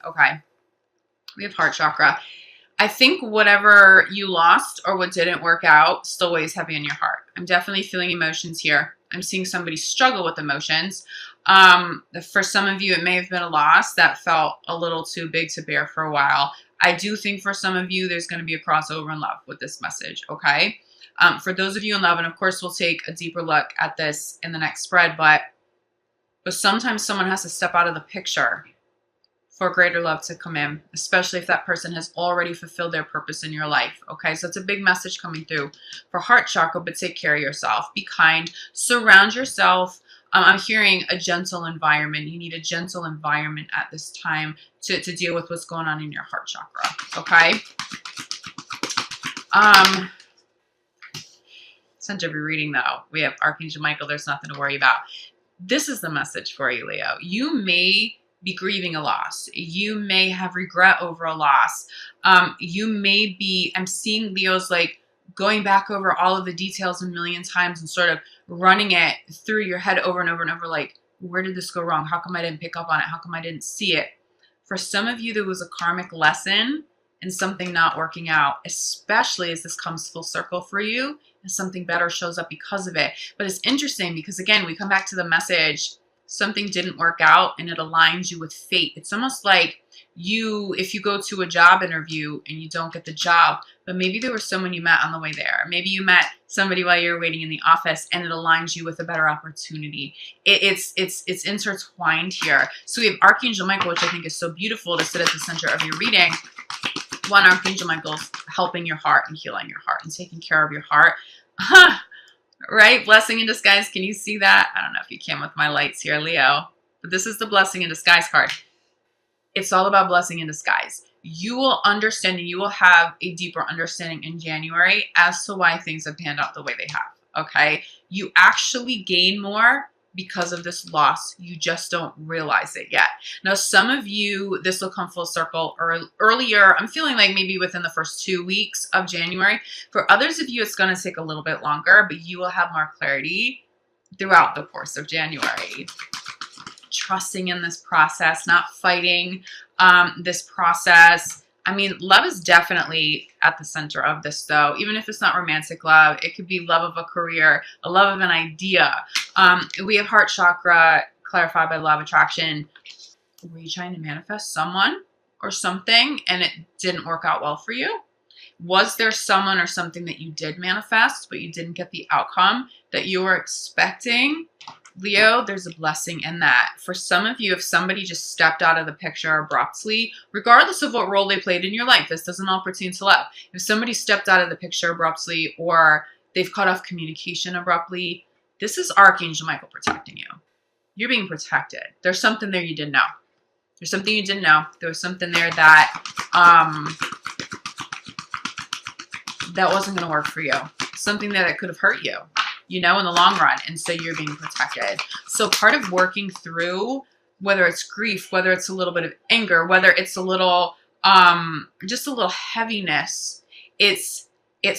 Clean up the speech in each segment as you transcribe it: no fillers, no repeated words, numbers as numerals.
Okay. We have heart chakra. I think whatever you lost or what didn't work out still weighs heavy on your heart. I'm definitely feeling emotions here. I'm seeing somebody struggle with emotions. For some of you, it may have been a loss that felt a little too big to bear for a while. I do think for some of you, there's going to be a crossover in love with this message, okay? For those of you in love, and of course, we'll take a deeper look at this in the next spread, but sometimes someone has to step out of the picture for greater love to come in, especially if that person has already fulfilled their purpose in your life. Okay, so it's a big message coming through for heart chakra, but take care of yourself. Be kind. Surround yourself. I'm hearing a gentle environment. You need a gentle environment at this time to deal with what's going on in your heart chakra. Okay. Center of your reading, though, we have Archangel Michael. There's nothing to worry about. This is the message for you, Leo. You may be grieving a loss. You may have regret over a loss. You may be, I'm seeing Leo's like going back over all of the details a million times and sort of running it through your head over and over and over, like, where did this go wrong? How come I didn't pick up on it? How come I didn't see it? For some of you, there was a karmic lesson and something not working out, especially as this comes full circle for you and something better shows up because of it. But it's interesting because, again, we come back to the message, something didn't work out and it aligns you with fate. It's almost like if you go to a job interview and you don't get the job, but maybe there was someone you met on the way there. Maybe you met somebody while you were waiting in the office and it aligns you with a better opportunity. It's intertwined here. So we have Archangel Michael, which I think is so beautiful to sit at the center of your reading. One, Archangel Michael's helping your heart and healing your heart and taking care of your heart. Right? Blessing in disguise. Can you see that? I don't know if you can with my lights here, Leo. But this is the blessing in disguise card. It's all about blessing in disguise. You will understand and you will have a deeper understanding in January as to why things have panned out the way they have. Okay? You actually gain more because of this loss. You just don't realize it yet. Now, some of you, this will come full circle earlier. I'm feeling like maybe within the first 2 weeks of January. For others of you, it's going to take a little bit longer, but you will have more clarity throughout the course of January. Trusting in this process, not fighting this process. I mean, love is definitely at the center of this, though. Even if it's not romantic love, it could be love of a career, a love of an idea. We have heart chakra clarified by law of attraction. Were you trying to manifest someone or something and it didn't work out well for you? Was there someone or something that you did manifest, but you didn't get the outcome that you were expecting? Leo, there's a blessing in that. For some of you, if somebody just stepped out of the picture abruptly, regardless of what role they played in your life, this doesn't all pertain to love. If somebody stepped out of the picture abruptly or they've cut off communication abruptly, this is Archangel Michael protecting you. You're being protected. There's something there you didn't know. There's something you didn't know. There was something there that that wasn't going to work for you. Something that could have hurt you, you know, in the long run. And so you're being protected. So part of working through, whether it's grief, whether it's a little bit of anger, whether it's a little, just a little heaviness, it's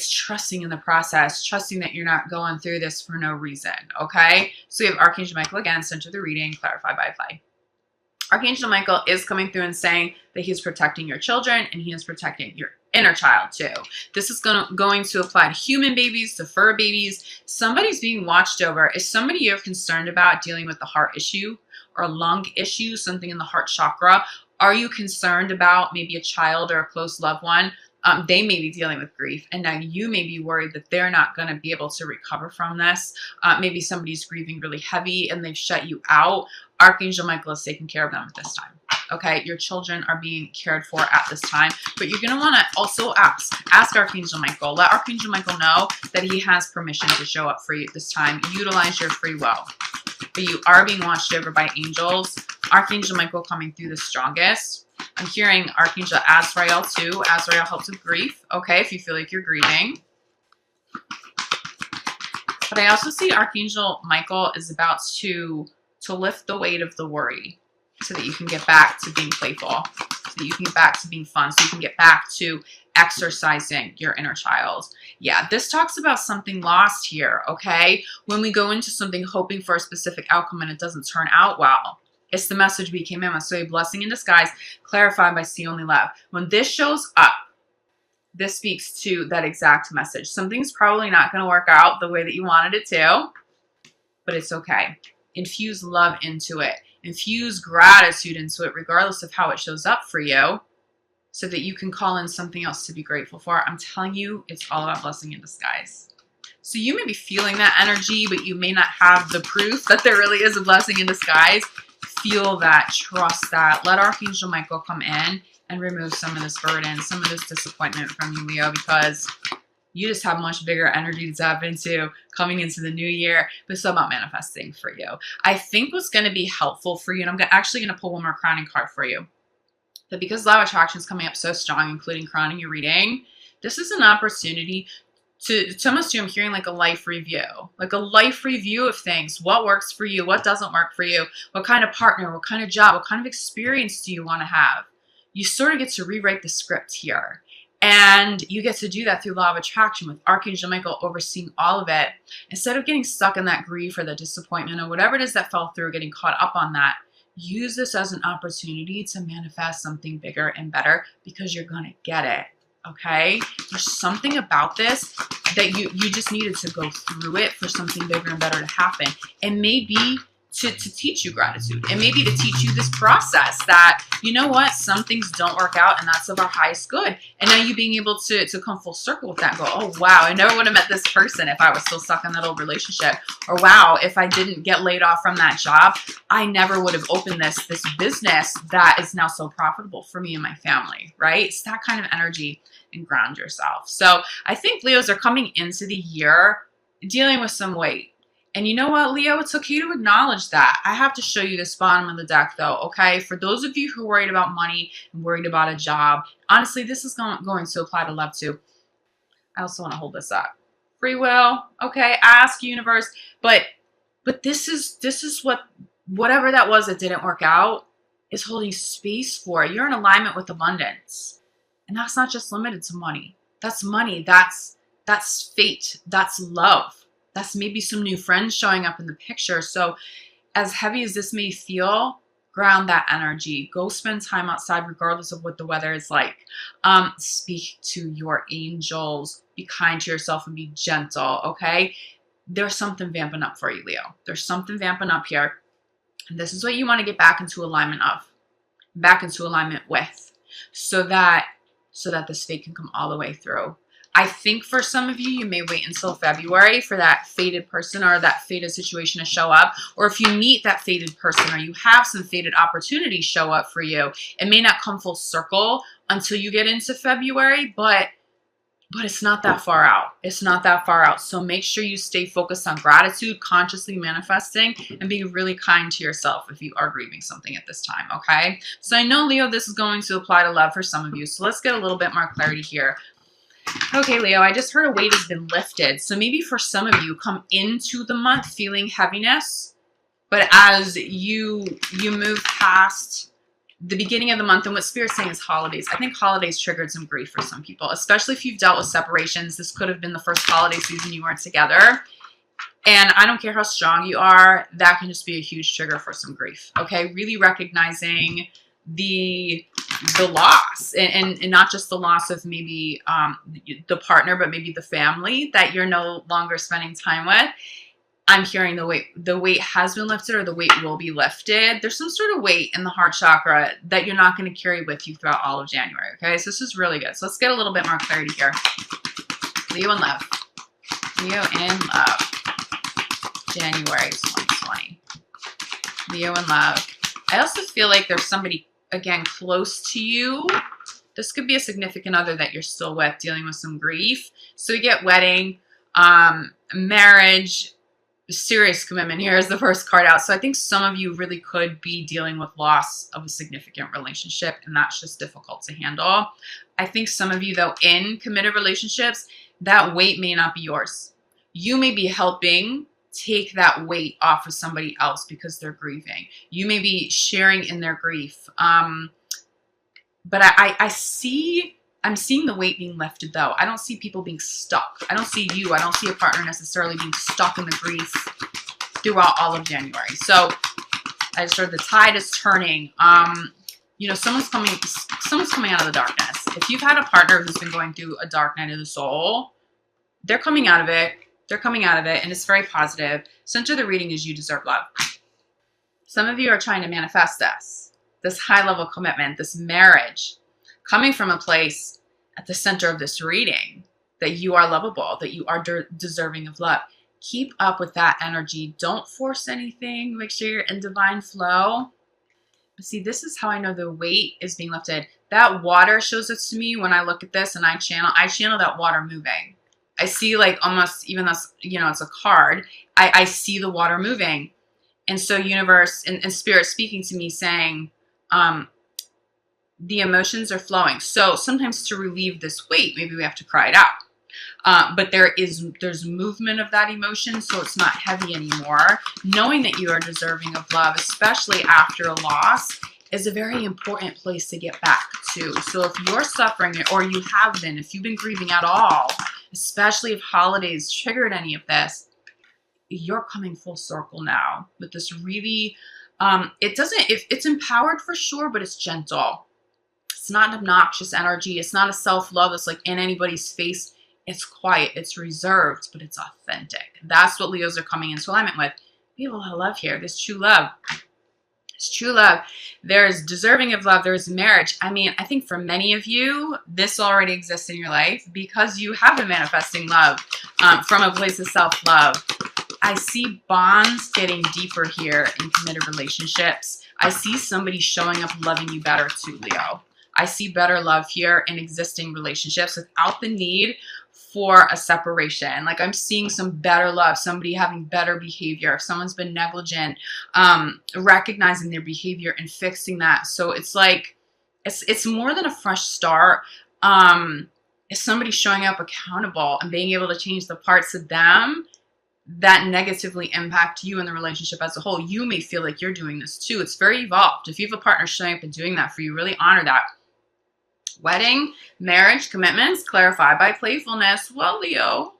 trusting in the process, trusting that you're not going through this for no reason. Okay. So we have Archangel Michael again, center of the reading, clarified by play. Archangel Michael is coming through and saying that he's protecting your children and he is protecting your inner child too. This is going to apply to human babies, to fur babies. Somebody's being watched over. Is somebody you're concerned about dealing with the heart issue or a lung issue, something in the heart chakra? Are you concerned about maybe a child or a close loved one? They may be dealing with grief, and now you may be worried that they're not going to be able to recover from this. Maybe somebody's grieving really heavy and they've shut you out. Archangel Michael is taking care of them at this time. Okay, your children are being cared for at this time, but you're going to want to also ask Archangel Michael. Let Archangel Michael know that he has permission to show up for you at this time. Utilize your free will. But you are being watched over by angels. Archangel Michael coming through the strongest. I'm hearing Archangel Azrael too. Azrael helps with grief. Okay, if you feel like you're grieving. But I also see Archangel Michael is about to lift the weight of the worry so that you can get back to being playful, so that you can get back to being fun, so you can get back to exercising your inner child. Yeah, this talks about something lost here, okay? When we go into something hoping for a specific outcome and it doesn't turn out well, It's the message we came in with. So a blessing in disguise, clarified by see only love. When this shows up, this speaks to that exact message. Something's probably not going to work out the way that you wanted it to, but it's okay. Infuse love into it. Infuse gratitude into it, regardless of how it shows up for you, so that you can call in something else to be grateful for. I'm telling you, it's all about blessing in disguise. So you may be feeling that energy, but you may not have the proof that there really is a blessing in disguise. Feel that, trust that. Let Archangel Michael come in and remove some of this burden, some of this disappointment from you, Leo, because you just have much bigger energy to tap into coming into the new year. But it's all about manifesting for you. I think what's going to be helpful for you, and I'm actually going to pull one more crowning card for you, that because law of attraction is coming up so strong, including crowning your reading, this is an opportunity to almost do, I'm hearing like a life review of things. What works for you? What doesn't work for you? What kind of partner? What kind of job? What kind of experience do you want to have? You sort of get to rewrite the script here. And you get to do that through law of attraction with Archangel Michael overseeing all of it. Instead of getting stuck in that grief or the disappointment or whatever it is that fell through, getting caught up on that, use this as an opportunity to manifest something bigger and better, because you're going to get it. Okay? There's something about this that you just needed to go through it for something bigger and better to happen. And maybe to teach you gratitude, and maybe to teach you this process that, you know what, some things don't work out, and that's of our highest good. And now you being able to come full circle with that and go, oh wow, I never would have met this person if I was still stuck in that old relationship. Or wow, if I didn't get laid off from that job, I never would have opened this business that is now so profitable for me and my family, right? It's that kind of energy, and ground yourself. So I think Leos are coming into the year dealing with some weight. And you know what, Leo? It's okay to acknowledge that. I have to show you this bottom of the deck, though, okay? For those of you who are worried about money and worried about a job, honestly, this is going to apply to love, too. I also want to hold this up. Free will, okay? Ask universe. But this is what, whatever that was that didn't work out, is holding space for. You're in alignment with abundance. And that's not just limited to money. That's money. That's fate. That's love. That's maybe some new friends showing up in the picture. So as heavy as this may feel, ground that energy. Go spend time outside regardless of what the weather is like. Speak to your angels. Be kind to yourself and be gentle, okay? There's something vamping up for you, Leo. There's something vamping up here. And this is what you want to get back into alignment of. Back into alignment with. So that this fate can come all the way through. I think for some of you, you may wait until February for that fated person or that fated situation to show up. Or if you meet that fated person or you have some fated opportunities show up for you, it may not come full circle until you get into February, but it's not that far out. It's not that far out. So make sure you stay focused on gratitude, consciously manifesting, and being really kind to yourself if you are grieving something at this time, okay? So I know, Leo, this is going to apply to love for some of you. So let's get a little bit more clarity here. Okay, Leo, I just heard a weight has been lifted. So maybe for some of you, come into the month feeling heaviness, but as you move past the beginning of the month, and what Spirit's saying is holidays. I think holidays triggered some grief for some people, especially if you've dealt with separations. This could have been the first holiday season you weren't together. And I don't care how strong you are, that can just be a huge trigger for some grief. Okay, really recognizing the loss, and not just the loss of maybe the partner, but maybe the family that you're no longer spending time with. I'm hearing the weight has been lifted, or the weight will be lifted. There's some sort of weight in the heart chakra that you're not going to carry with you throughout all of January. Okay, so this is really good. So let's get a little bit more clarity here. Leo in love. Leo in love. January 2020. Leo in love. I also feel like there's somebody, again, close to you. This could be a significant other that you're still with, dealing with some grief. So we get wedding, marriage, serious commitment here is the first card out. So I think some of you really could be dealing with loss of a significant relationship, and that's just difficult to handle. I think some of you, though, in committed relationships, that weight may not be yours. You may be helping take that weight off of somebody else because they're grieving. You may be sharing in their grief. But I'm seeing the weight being lifted, though. I don't see people being stuck. I don't see you. I don't see a partner necessarily being stuck in the grief throughout all of January. So I just heard the tide is turning. You know, someone's coming out of the darkness. If you've had a partner who's been going through a dark night of the soul, they're coming out of it. They're coming out of it, and it's very positive. Center of the reading is you deserve love. Some of you are trying to manifest this high-level commitment, this marriage, coming from a place at the center of this reading that you are lovable, that you are deserving of love. Keep up with that energy. Don't force anything. Make sure you're in divine flow. But see, this is how I know the weight is being lifted. That water shows it to me when I look at this and I channel that water moving. I see like almost, even though it's, you know, it's a card, I see the water moving. And so universe and spirit speaking to me saying, the emotions are flowing. So sometimes to relieve this weight, maybe we have to cry it out. But there's movement of that emotion, so it's not heavy anymore. Knowing that you are deserving of love, especially after a loss, is a very important place to get back to. So if you're suffering, or you have been, if you've been grieving at all, especially if holidays triggered any of this, you're coming full circle now with this really, it's empowered for sure, but it's gentle. It's not an obnoxious energy. It's not a self-love that's like in anybody's face. It's quiet, it's reserved, but it's authentic. That's what Leos are coming into alignment with. We have a lot of love here. There's true love. It's true love. There's deserving of love. There's marriage. I mean, I think for many of you, this already exists in your life because you have been manifesting love from a place of self-love. I see bonds getting deeper here in committed relationships. I see somebody showing up loving you better too, Leo. I see better love here in existing relationships without the need for a separation. Like I'm seeing some better love, somebody having better behavior. If someone's been negligent, recognizing their behavior and fixing that. So it's like, it's more than a fresh start. It's somebody showing up accountable and being able to change the parts of them that negatively impact you and the relationship as a whole. You may feel like you're doing this too. It's very evolved. If you have a partner showing up and doing that for you, really honor that. Wedding, marriage, commitments, clarified by playfulness. Well, Leo,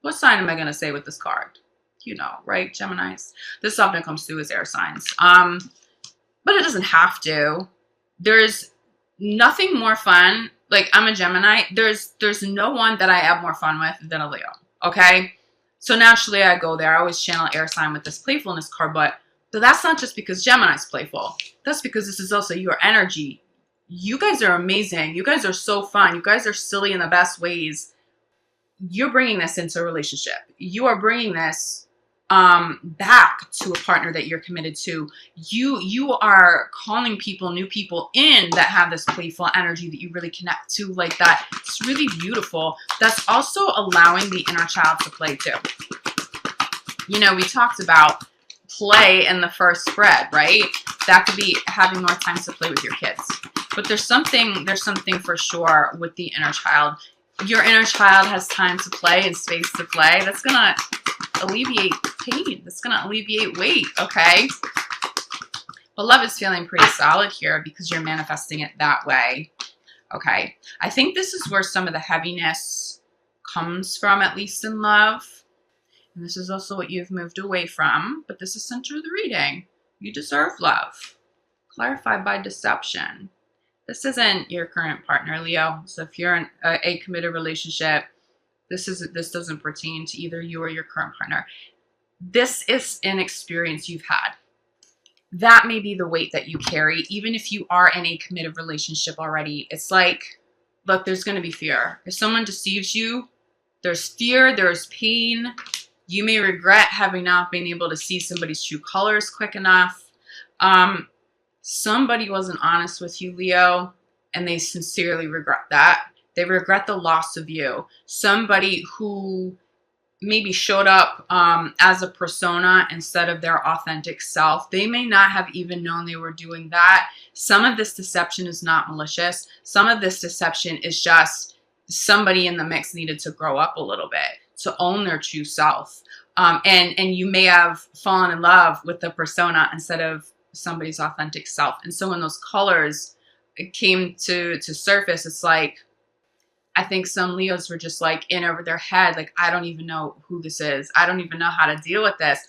what sign am I going to say with this card? You know, right, Geminis? This often comes through as air signs. But it doesn't have to. There's nothing more fun. Like, I'm a Gemini. There's no one that I have more fun with than a Leo, okay? So naturally, I go there. I always channel air sign with this playfulness card, but that's not just because Gemini's playful. That's because this is also your energy. You guys are amazing. You guys are so fun. You guys are silly in the best ways. You're bringing this into a relationship. You are bringing this back to a partner that you're committed to. You are calling people, new people in that have this playful energy that you really connect to like that. It's really beautiful. That's also allowing the inner child to play too. You know, we talked about play in the first spread, right? That could be having more time to play with your kids. But there's something for sure with the inner child. Your inner child has time to play and space to play. That's going to alleviate pain. That's going to alleviate weight, okay? But love is feeling pretty solid here because you're manifesting it that way, okay? I think this is where some of the heaviness comes from, at least in love. And this is also what you've moved away from, but this is center of the reading. You deserve love. Clarified by deception. This isn't your current partner, Leo. So if you're in a committed relationship, this doesn't pertain to either you or your current partner. This is an experience you've had. That may be the weight that you carry, even if you are in a committed relationship already. It's like, look, there's going to be fear. If someone deceives you, there's fear, there's pain. You may regret having not been able to see somebody's true colors quick enough. Somebody wasn't honest with you, Leo, and they sincerely regret that. They regret the loss of you. Somebody who maybe showed up as a persona instead of their authentic self. They may not have even known they were doing that. Some of this deception is not malicious. Some of this deception is just somebody in the mix needed to grow up a little bit, to own their true self. And you may have fallen in love with the persona instead of somebody's authentic self. And so when those colors came to surface, it's like, I think some Leos were just like in over their head. Like, I don't even know who this is. I don't even know how to deal with this.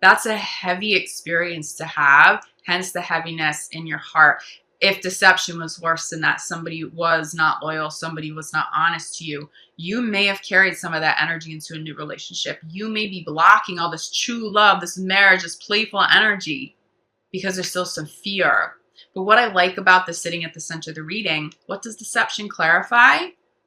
That's a heavy experience to have, hence the heaviness in your heart. If deception was worse than that, somebody was not loyal, somebody was not honest to you, you may have carried some of that energy into a new relationship. You may be blocking all this true love, this marriage, this playful energy because there's still some fear. But what I like about the sitting at the center of the reading, what does deception clarify?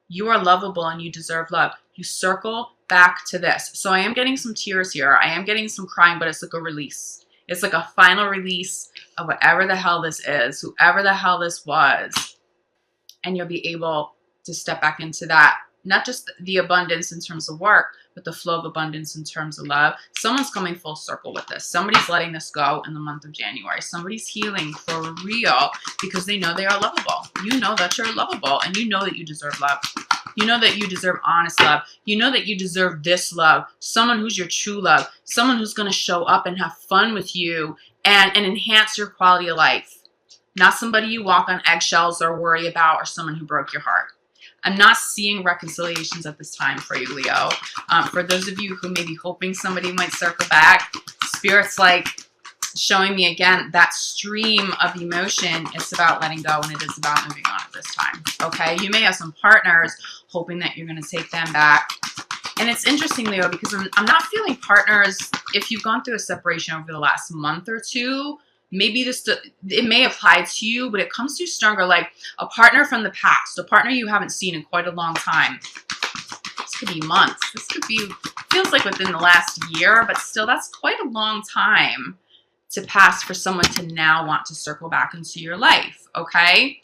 You are lovable and you deserve love. You circle back to this. So I am getting some tears here. I am getting some crying, but it's like a release. It's like a final release of whatever the hell this is, whoever the hell this was. And you'll be able to step back into that, not just the abundance in terms of work, but the flow of abundance in terms of love. Someone's coming full circle with this. Somebody's letting this go in the month of January. Somebody's healing for real because they know they are lovable. You know that you're lovable and you know that you deserve love. You know that you deserve honest love. You know that you deserve this love. Someone who's your true love. Someone who's going to show up and have fun with you and enhance your quality of life. Not somebody you walk on eggshells or worry about, or someone who broke your heart. I'm not seeing reconciliations at this time for you, Leo. For those of you who may be hoping somebody might circle back, Spirit's like showing me again that stream of emotion. It's about letting go and it is about moving on at this time. Okay, you may have some partners hoping that you're going to take them back. And it's interesting, Leo, because I'm not feeling partners. If you've gone through a separation over the last month or two, maybe it may apply to you, but it comes through stronger, like a partner from the past, a partner you haven't seen in quite a long time. This could be months. This could be, feels like within the last year, but still that's quite a long time to pass for someone to now want to circle back into your life, okay?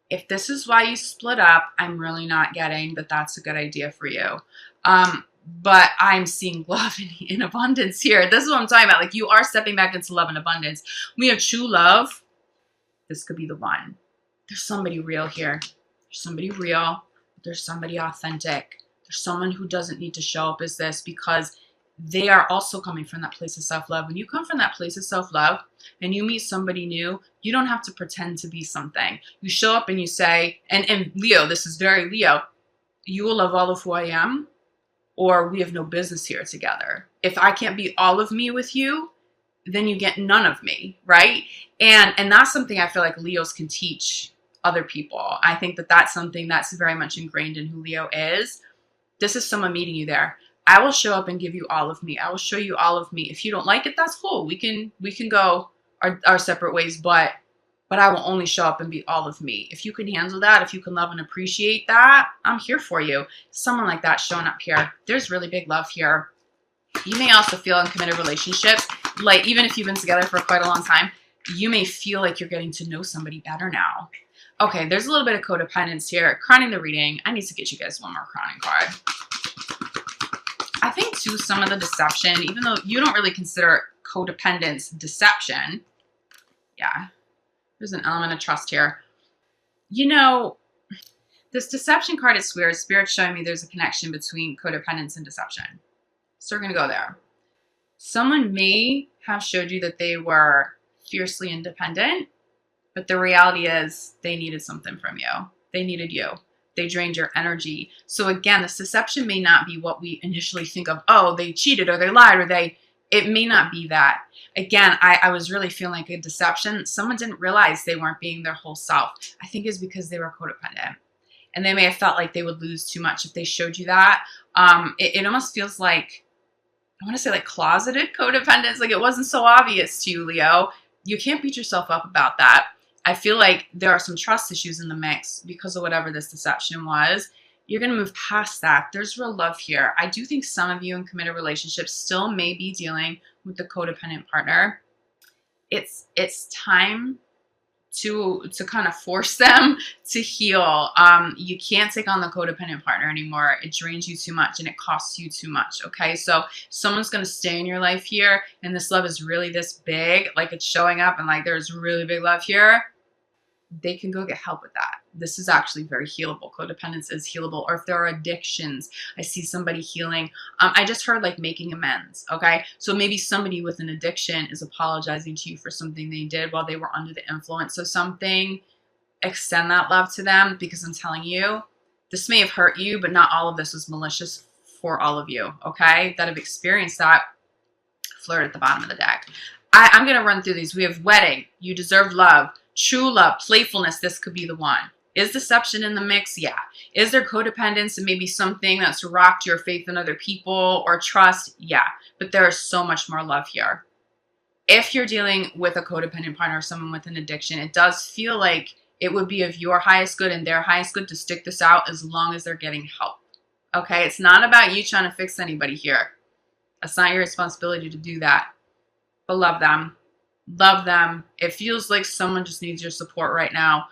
If this is why you split up, I'm really not getting that that's a good idea for you. But I'm seeing love in abundance here. This is what I'm talking about. Like, you are stepping back into love and abundance. We have true love. This could be the one. There's somebody real here. There's somebody real. There's somebody authentic. There's someone who doesn't need to show up as this because they are also coming from that place of self-love. When you come from that place of self-love and you meet somebody new, you don't have to pretend to be something. You show up and you say, and Leo, this is very Leo, you will love all of who I am, or we have no business here together. If I can't be all of me with you, then you get none of me, right? And that's something I feel like Leos can teach other people. I think that that's something that's very much ingrained in who Leo is. This is someone meeting you there. I will show up and give you all of me. I will show you all of me. If you don't like it, that's cool. We can go our separate ways, but I will only show up and be all of me. If you can handle that, if you can love and appreciate that, I'm here for you. Someone like that showing up here. There's really big love here. You may also feel in committed relationships, like even if you've been together for quite a long time, you may feel like you're getting to know somebody better now. Okay, there's a little bit of codependence here. Crowning the reading. I need to get you guys one more crowning card. I think too, some of the deception, even though you don't really consider codependence deception, yeah, there's an element of trust here. You know, this deception card is weird. Spirit's showing me there's a connection between codependence and deception. So we're going to go there. Someone may have showed you that they were fiercely independent, but the reality is they needed something from you. They needed you. They drained your energy. So again, this deception may not be what we initially think of. Oh, they cheated or they lied or it may not be that. Again, I was really feeling like a deception. Someone didn't realize they weren't being their whole self. I think it's because they were codependent. And they may have felt like they would lose too much if they showed you that. It almost feels like, I want to say like closeted codependence. Like it wasn't so obvious to you, Leo. You can't beat yourself up about that. I feel like there are some trust issues in the mix because of whatever this deception was. You're going to move past that. There's real love here. I do think some of you in committed relationships still may be dealing with the codependent partner. It's time to kind of force them to heal. You can't take on the codependent partner anymore. It drains you too much and it costs you too much. Okay, so someone's going to stay in your life here and this love is really this big, like it's showing up and like there's really big love here. They can go get help with that. This is actually very healable. Codependence is healable. Or if there are addictions, I see somebody healing. I just heard like making amends. Okay. So maybe somebody with an addiction is apologizing to you for something they did while they were under the influence of something. Extend that love to them because I'm telling you, this may have hurt you, but not all of this was malicious for all of you. Okay. That have experienced that. Flirt at the bottom of the deck. I'm going to run through these. We have wedding. You deserve love. True love. Playfulness. This could be the one. Is deception in the mix? Yeah. Is there codependence and maybe something that's rocked your faith in other people or trust? Yeah. But there is so much more love here. If you're dealing with a codependent partner or someone with an addiction, it does feel like it would be of your highest good and their highest good to stick this out as long as they're getting help. Okay? It's not about you trying to fix anybody here. It's not your responsibility to do that. But love them. Love them. It feels like someone just needs your support right now.